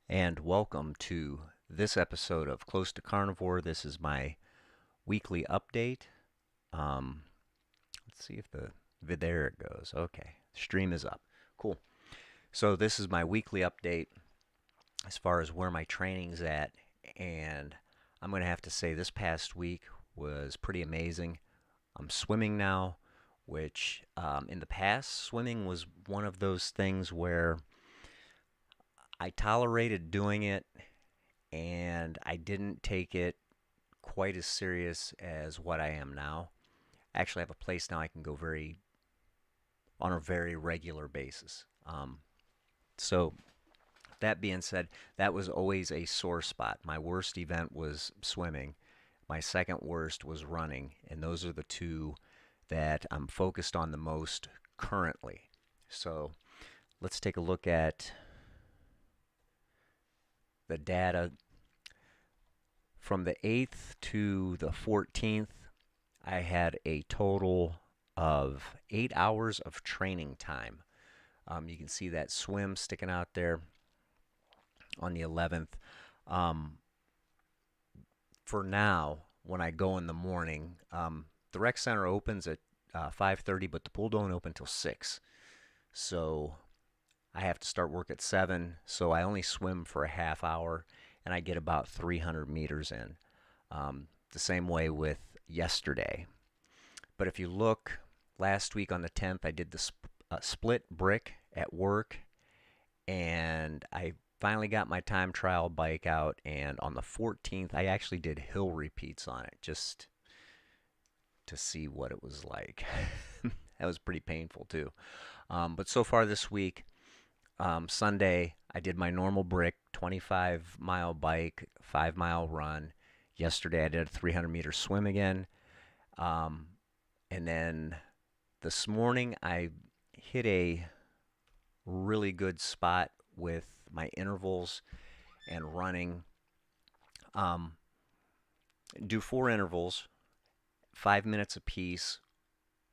and welcome to this episode of Close to Carnivore. This is my weekly update. Um, let's see if there it goes. Okay, stream is up. Cool. So this is my weekly update as far as where my training's at, and I'm going to have to say this past week was pretty amazing. I'm swimming now, which in the past, swimming was one of those things where I tolerated doing it and I didn't take it quite as serious as what I am now. I actually have a place now I can go on a very regular basis. So that being said, that was always a sore spot. My worst event was swimming. My second worst was running, and those are the two that I'm focused on the most currently. So let's take a look at the data from the 8th to the 14th. I had a total of 8 hours of training time. You can see that swim sticking out there on the 11th. Um, for now, when I go in the morning, the rec center opens at 5:30, but the pool don't open till 6. So I have to start work at 7, so I only swim for a half hour, and I get about 300 meters in. The same way with yesterday. But if you look, last week on the 10th, I did the split brick at work, and I finally got my time trial bike out, and on the 14th, I actually did hill repeats on it just to see what it was like. That was pretty painful too. But so far this week, Sunday, I did my normal brick, 25-mile bike, 5-mile run. Yesterday, I did a 300-meter swim again. And then this morning, I hit a really good spot with my intervals and running. Do 4 intervals, 5 minutes apiece,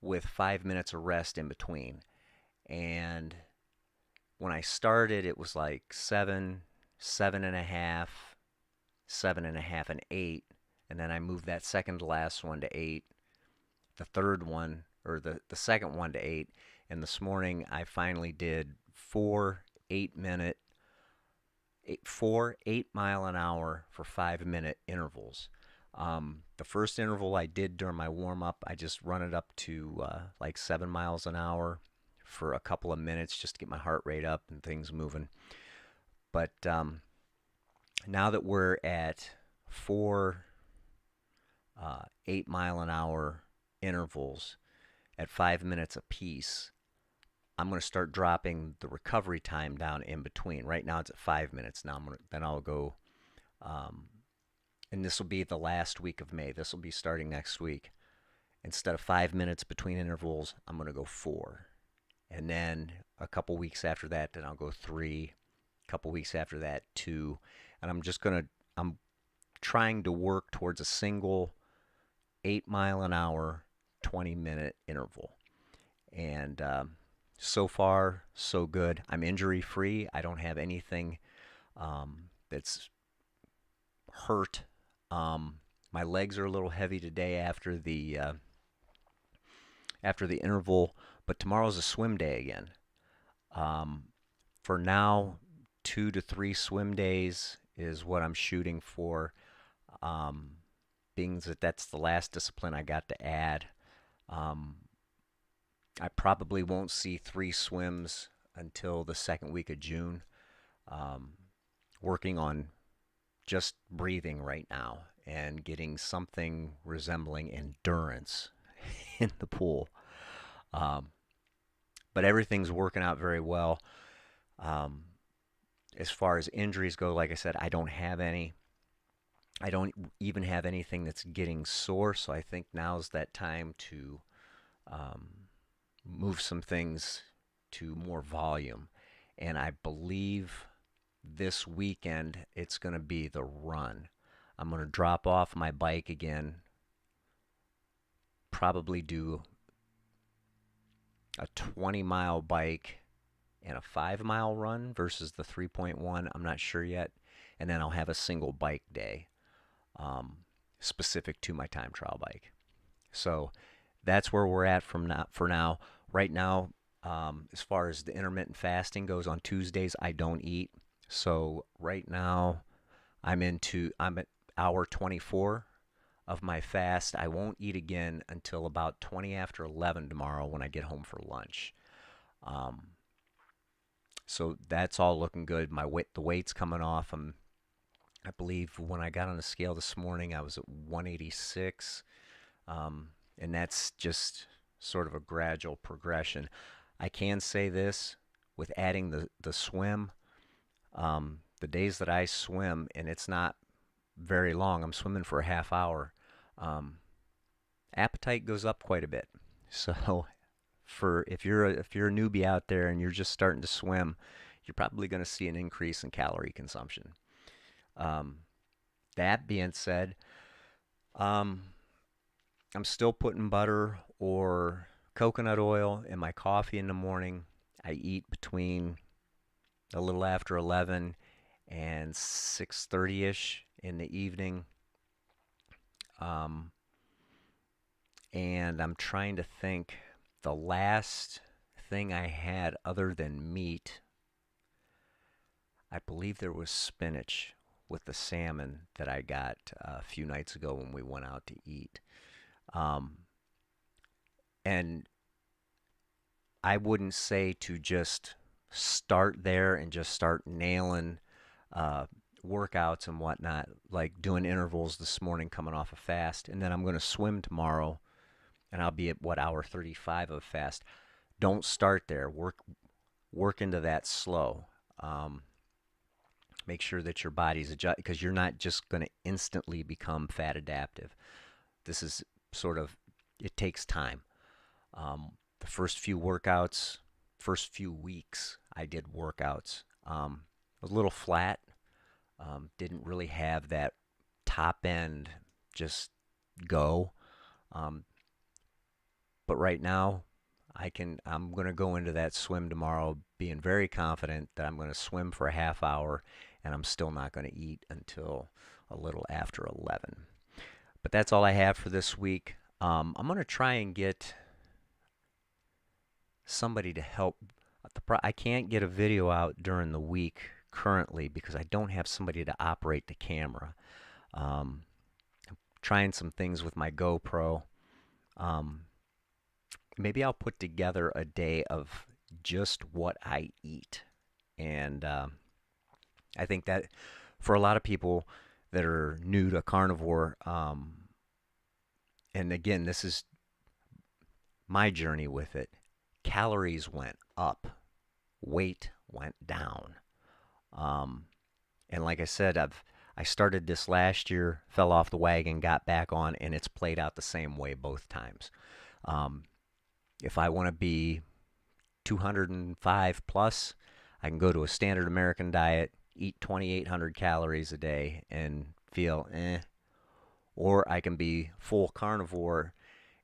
with 5 minutes of rest in between. And when I started, it was like 7, 7.5, 7.5, and 8. And then I moved that second to last one to 8, the third one, or the second one to 8. And this morning, I finally did 4 8-minute, 8-mile an hour for 5-minute intervals. The first interval I did during my warm up, I just run it up to like 7 miles an hour for a couple of minutes just to get my heart rate up and things moving. But now that we're at 4 8-mile an hour intervals at 5 minutes apiece, I'm going to start dropping the recovery time down in between. Right now it's at 5 minutes. Now then I'll go, and this will be the last week of May. This will be starting next week. Instead of 5 minutes between intervals, I'm going to go 4. And then a couple weeks after that, then I'll go 3. A couple weeks after that, 2. And I'm trying to work towards a single 8-mile an hour, 20-minute interval. And so far, so good. I'm injury free. I don't have anything that's hurt. My legs are a little heavy today after the interval, but tomorrow's a swim day again. For now, 2 to 3 swim days is what I'm shooting for. Being that that's the last discipline I got to add. I probably won't see 3 swims until the second week of June. Working on just breathing right now and getting something resembling endurance in the pool. But everything's working out very well. As far as injuries go, like I said, I don't have any. I don't even have anything that's getting sore, so I think now's that time to move some things to more volume. And I believe this weekend it's going to be the run. I'm going to drop off my bike again, probably do a 20-mile bike and a 5 mile run versus the 3.1. I'm not sure yet. And then I'll have a single bike day um, specific to my time trial bike. So that's where we're at from now, for now. Right now, as far as the intermittent fasting goes, on Tuesdays I don't eat. So right now I'm at hour 24 of my fast. I won't eat again until about 20 after 11 tomorrow when I get home for lunch. Um, so that's all looking good. The weight's coming off. I believe when I got on the scale this morning, I was at 186, and that's just sort of a gradual progression. I can say this with adding the swim. The days that I swim, and it's not very long, I'm swimming for a half hour. Um, Appetite goes up quite a bit. So for if you're a newbie out there and you're just starting to swim, you're probably going to see an increase in calorie consumption. Um, that being said, um, I'm still putting butter or coconut oil in my coffee in the morning. I eat between a little after 11 and 6:30ish in the evening. Um, and I'm trying to think, the last thing I had other than meat, I believe there was spinach with the salmon that I got a few nights ago when we went out to eat. Um, and I wouldn't say to just start there and just start nailing uh, workouts and whatnot, like doing intervals this morning coming off a fast, and then I'm going to swim tomorrow, and I'll be at what, hour 35 of fast. Don't start there. Work into that slow. Um, Make sure that your body's adjust, because you're not just going to instantly become fat adaptive. This is sort of, it takes time. The first few workouts, first few weeks, I did workouts. Was a little flat. Didn't really have that top end just go. Um, but right now, I'm going to go into that swim tomorrow being very confident that I'm going to swim for a half hour, and I'm still not going to eat until a little after 11. But that's all I have for this week. I'm going to try and get somebody to help. I can't get a video out during the week currently because I don't have somebody to operate the camera. I'm trying some things with my GoPro. Um, Maybe I'll put together a day of just what I eat. And I think that for a lot of people that are new to carnivore, and again, this is my journey with it, calories went up, weight went down. Um, and like I said, I started this last year, fell off the wagon, got back on, and it's played out the same way both times. Um, if I want to be 205 plus, I can go to a standard American diet, eat 2,800 calories a day, and feel eh. Or I can be full carnivore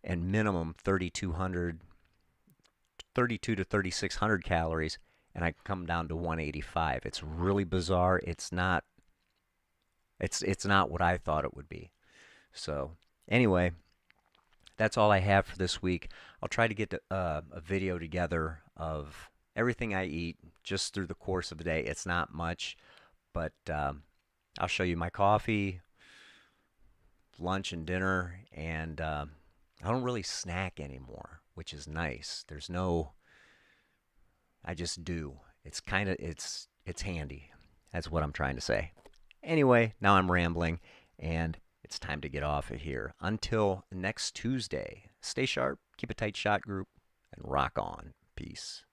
and minimum 32 to 3,600 calories, and I can come down to 185. It's really bizarre. It's not what I thought it would be. So anyway, that's all I have for this week. I'll try to get a video together of everything I eat just through the course of the day. It's not much, but I'll show you my coffee, lunch, and dinner, and I don't really snack anymore, which is nice. I just do. It's handy. That's what I'm trying to say. Anyway, now I'm rambling, and it's time to get off of here. Until next Tuesday, stay sharp, keep a tight shot group, and rock on. Peace.